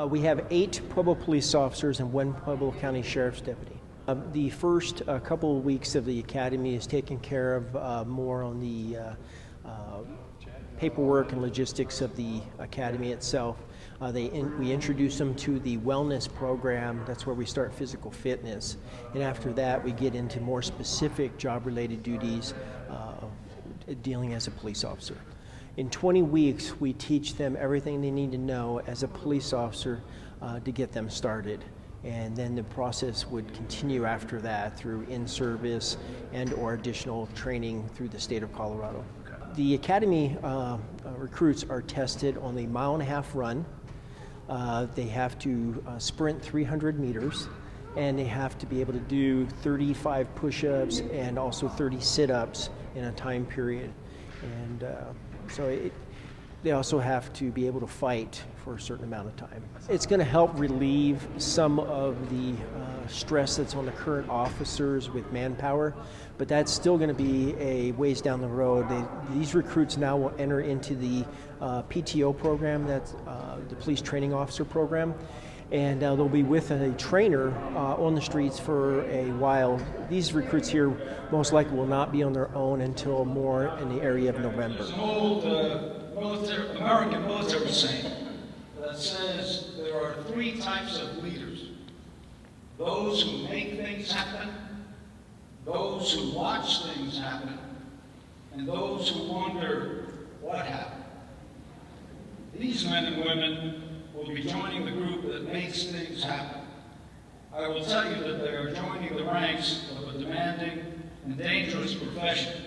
We have 8 Pueblo police officers and 1 Pueblo County Sheriff's deputy. The first couple of weeks of the academy is taken care of more on the paperwork and logistics of the academy itself. We introduce them to the wellness program. That's where we start physical fitness. And after that, we get into more specific job-related duties dealing as a police officer. In 20 weeks, we teach them everything they need to know as a police officer to get them started. And then the process would continue after that through in-service and or additional training through the state of Colorado. The academy recruits are tested on the 1.5 mile run. They have to sprint 300 meters, and they have to be able to do 35 push-ups and also 30 sit-ups in a time period. And they also have to be able to fight for a certain amount of time. It's going to help relieve some of the stress that's on the current officers with manpower, but that's still going to be a ways down the road. These recruits now will enter into the PTO program, that's the Police Training Officer program, and they'll be with a trainer on the streets for a while. These recruits here most likely will not be on their own until more in the area of November. There's an old American military saying that says there are 3 types of leaders: those who make things happen, those who watch things happen, and those who wonder what happened. These men and women will be joining the group that makes things happen. I will tell you that they are joining the ranks of a demanding and dangerous profession,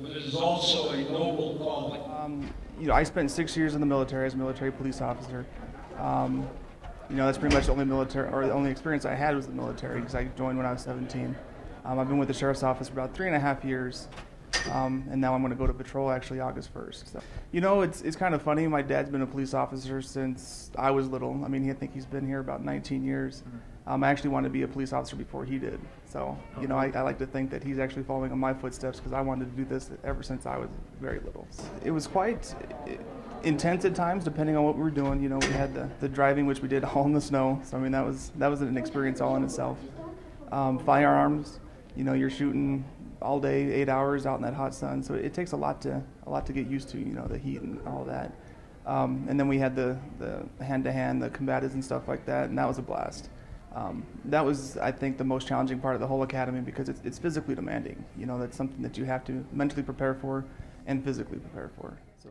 but it is also a noble calling. I spent 6 years in the military as a military police officer. That's pretty much the only experience I had was the military, because I joined when I was 17. I've been with the Sheriff's Office for about 3.5 years. And now I'm going to go to patrol actually August 1st. So, it's kind of funny. My dad's been a police officer since I was little. I mean, I think he's been here about 19 years. I actually wanted to be a police officer before he did. So, I like to think that he's actually following in my footsteps, because I wanted to do this ever since I was very little. It was quite intense at times, depending on what we were doing. We had the driving, which we did all in the snow. So, I mean, that was an experience all in itself. Firearms, you're shooting all day, 8 hours out in that hot sun, so it takes a lot to get used to, the heat and all that. And then we had the hand-to-hand, the combatives and stuff like that, and that was a blast. That was, I think, the most challenging part of the whole academy, because it's physically demanding. That's something that you have to mentally prepare for and physically prepare for. So.